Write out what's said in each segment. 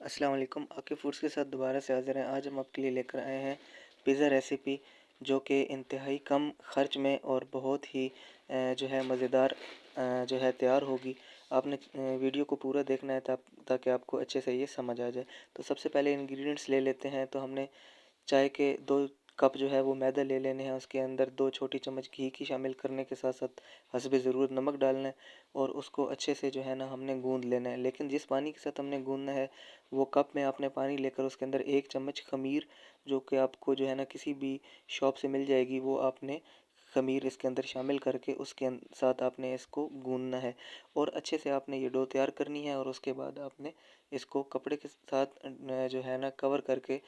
अस्सलाम वालेकुम। आके फूड्स के साथ दोबारा से हाज़िर हैं। आज हम आपके लिए लेकर आए हैं पिज़्ज़ा रेसिपी, जो कि इंतहाई कम ख़र्च में और बहुत ही जो है मज़ेदार जो है तैयार होगी। आपने वीडियो को पूरा देखना है ताकि आपको अच्छे से ये समझ आ जाए। तो सबसे पहले इंग्रेडिएंट्स ले लेते हैं। तो हमने चाय के 2 कप जो है वो मैदा ले लेने हैं। उसके अंदर 2 छोटी चम्मच घी की शामिल करने के साथ-साथ हस्बे ज़रूरत नमक डालना है और उसको अच्छे से जो है ना हमने गूँध लेना है। लेकिन जिस पानी के साथ हमने गूँधना है, वो कप में आपने पानी लेकर उसके अंदर 1 चम्मच ख़मीर, जो कि आपको जो है ना किसी भी शॉप से मिल जाएगी, वो आपने ख़मीर इसके अंदर शामिल करके उसके साथ आपने इसको गूँधना है और अच्छे से आपने ये डो तैयार करनी है। और उसके बाद आपने इसको कपड़े के साथ जो है ना कवर करके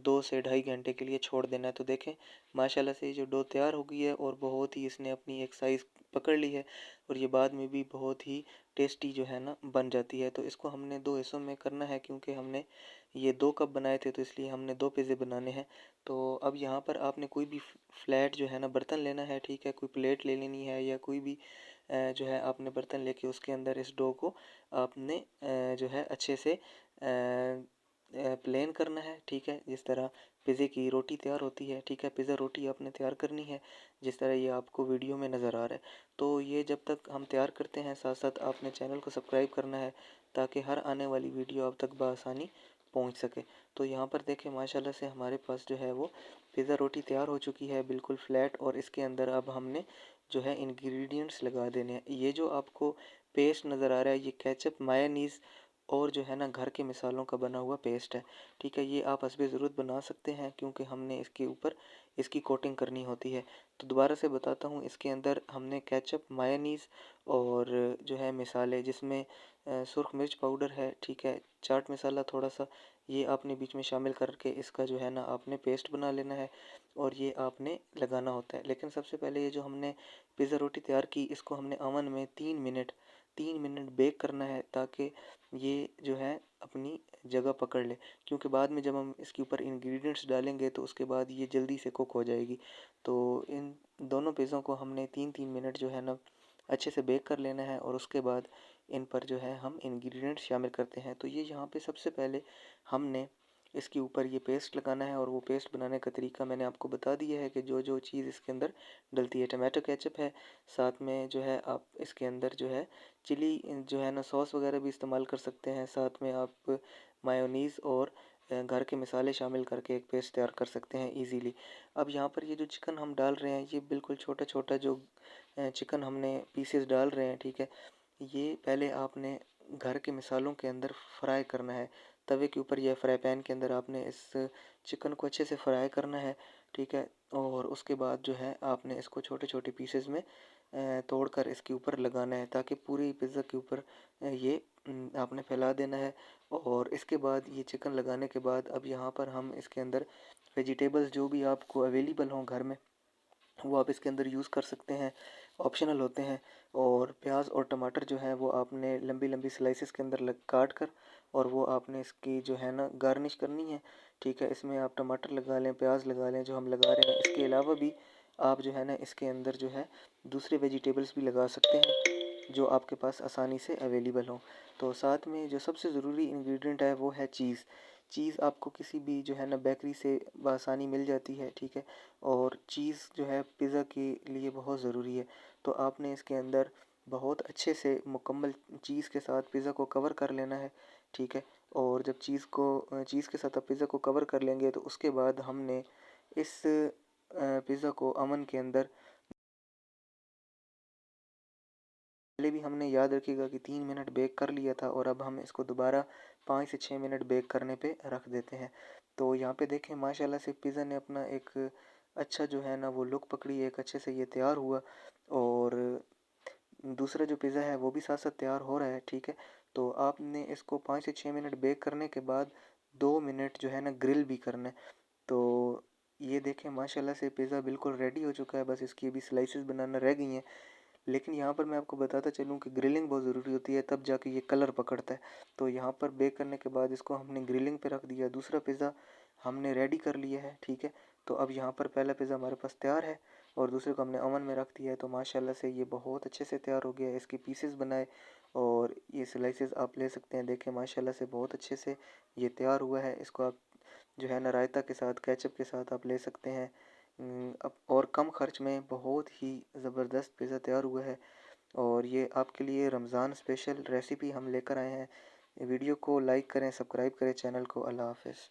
2 से ढाई घंटे के लिए छोड़ देना है। तो देखें माशाल्लाह से ये जो डो तैयार हो गई है और बहुत ही इसने अपनी एक साइज़ पकड़ ली है और ये बाद में भी बहुत ही टेस्टी जो है ना बन जाती है। तो इसको हमने 2 हिस्सों में करना है, क्योंकि हमने ये 2 कप बनाए थे, तो इसलिए हमने 2 पिज़्ज़े बनाने हैं। तो अब यहाँ पर आपने कोई भी फ्लैट जो है ना बर्तन लेना है, ठीक है? कोई प्लेट ले लेनी है या कोई भी जो है आपने बर्तन लेके उसके अंदर इस डो को आपने जो है अच्छे से प्लेन करना है, ठीक है? जिस तरह पिज़्ज़े की रोटी तैयार होती है, ठीक है? पिज़्ज़ा रोटी आपने तैयार करनी है, जिस तरह ये आपको वीडियो में नज़र आ रहा है। तो ये जब तक हम तैयार करते हैं, साथ-साथ आपने चैनल को सब्सक्राइब करना है, ताकि हर आने वाली वीडियो आप तक बआसानी पहुंच सके। तो यहाँ पर देखें माशाल्लाह से हमारे पास जो है वो पिज़्ज़ा रोटी तैयार हो चुकी है, बिल्कुल फ्लैट। और इसके अंदर अब हमने जो है इंग्रेडिएंट्स लगा देने हैं। ये जो आपको पेस्ट नज़र आ रहा है, ये केचप, मायोनीज़ और जो है ना घर के मिसालों का बना हुआ पेस्ट है, ठीक है? ये आप हस्बे ज़रूरत बना सकते हैं, क्योंकि हमने इसके ऊपर इसकी कोटिंग करनी होती है। तो दोबारा से बताता हूँ, इसके अंदर हमने केचप, मायोनीज़ और जो है मिसाले, जिसमें सुर्ख मिर्च पाउडर है, ठीक है? चाट मसाला थोड़ा-सा, ये आपने बीच में शामिल करके इसका जो है ना आपने पेस्ट बना लेना है और ये आपने लगाना होता है। लेकिन सबसे पहले ये जो हमने पिज़्ज़ा रोटी तैयार की, इसको हमने ओवन में 3 मिनट बेक करना है, ताकि ये जो है अपनी जगह पकड़ ले। क्योंकि बाद में जब हम इसके ऊपर इंग्रेडिएंट्स डालेंगे, तो उसके बाद ये जल्दी से कुक हो जाएगी। तो इन दोनों पिज़्ज़ों को हमने 3-3 मिनट जो है ना अच्छे से बेक कर लेना है और उसके बाद इन पर जो है हम इंग्रेडिएंट्स शामिल करते हैं। तो ये यहाँ पे सबसे पहले हमने इसके ऊपर ये पेस्ट लगाना है, और वो पेस्ट बनाने का तरीका मैंने आपको बता दिया है कि जो चीज़ इसके अंदर डलती है। टमाटो केचप है, साथ में जो है आप इसके अंदर जो है चिली जो है ना सॉस वगैरह भी इस्तेमाल कर सकते हैं। साथ में आप मायोनीज़ और घर के मसाले शामिल करके एक पेस्ट तैयार कर सकते हैं ईज़िली। अब यहाँ पर ये जो चिकन हम डाल रहे हैं, ये बिल्कुल छोटा-छोटा जो चिकन हमने पीसेस डाल रहे हैं, ठीक है? ये पहले आपने घर के मिसालों के अंदर फ्राई करना है। तवे के ऊपर या फ्राई पैन के अंदर आपने इस चिकन को अच्छे से फ्राई करना है, ठीक है? और उसके बाद जो है आपने इसको छोटे-छोटे पीसेस में तोड़कर इसके ऊपर लगाना है, ताकि पूरी पिज़्ज़ा के ऊपर ये आपने फैला देना है। और इसके बाद ये चिकन लगाने के बाद अब यहाँ पर हम इसके अंदर वेजिटेबल्स जो भी आपको अवेलेबल हों घर में, वो आप इसके अंदर यूज़ कर सकते हैं, ऑप्शनल होते हैं। और प्याज और टमाटर जो है वो आपने लंबी लंबी स्लाइसेस के अंदर काट कर, और वो आपने इसकी जो है ना गार्निश करनी है, ठीक है? इसमें आप टमाटर लगा लें, प्याज लगा लें, जो हम लगा रहे हैं। इसके अलावा भी आप जो है ना इसके अंदर जो है दूसरे वेजिटेबल्स भी लगा सकते हैं, जो आपके पास आसानी से अवेलेबल हो। तो साथ में जो सबसे ज़रूरी इंग्रेडिएंट है वो है चीज़। चीज़ आपको किसी भी जो है ना बेकरी से बआसानी मिल जाती है, ठीक है? और चीज़ जो है पिज़्ज़ा के लिए बहुत ज़रूरी है। तो आपने इसके अंदर बहुत अच्छे से मुकम्मल चीज़ के साथ पिज़्ज़ा को कवर कर लेना है, ठीक है? और जब चीज़ के साथ आप पिज़्ज़ा को कवर कर लेंगे, तो उसके बाद हमने इस पिज़्ज़ा को ओवन के अंदर, पहले भी हमने याद रखिएगा कि 3 मिनट बेक कर लिया था, और अब हम इसको दोबारा 5 से 6 मिनट बेक करने पे रख देते हैं। तो यहाँ पे देखें माशाल्लाह से पिज़्ज़ा ने अपना एक अच्छा जो है ना वो लुक पकड़ी, एक अच्छे से ये तैयार हुआ। और दूसरा जो पिज़्ज़ा है वो भी साथ-साथ तैयार हो रहा है, ठीक है? तो आपने इसको 5 से 6 मिनट बेक करने के बाद 2 मिनट जो है ना ग्रिल भी करना है। तो ये देखें माशाल्लाह से पिज़्ज़ा बिल्कुल रेडी हो चुका है, बस इसकी अभी स्लाइसेस बनाना रह गई हैं। लेकिन यहाँ पर मैं आपको बताता चलूँ कि ग्रिलिंग बहुत ज़रूरी होती है, तब जाके ये कलर पकड़ता है। तो यहाँ पर बेक करने के बाद इसको हमने ग्रिलिंग पे रख दिया, दूसरा पिज़्ज़ा हमने रेडी कर लिया है, ठीक है? तो अब यहाँ पर पहला पिज़्ज़ा हमारे पास तैयार है और दूसरे को हमने ओवन में रख दिया है। तो माशाल्लाह से ये बहुत अच्छे से तैयार हो गया है। इसके पीसेस बनाए और ये स्लाइसेस आप ले सकते हैं। देखें माशाल्लाह से बहुत अच्छे से ये तैयार हुआ है। इसको आप जो है ना रायता के साथ, केचप के साथ आप ले सकते हैं। अब और कम खर्च में बहुत ही ज़बरदस्त पिज़्ज़ा तैयार हुआ है और ये आपके लिए रमज़ान स्पेशल रेसिपी हम लेकर आए हैं। वीडियो को लाइक करें, सब्सक्राइब करें चैनल को। अल्लाह हाफ़िज़।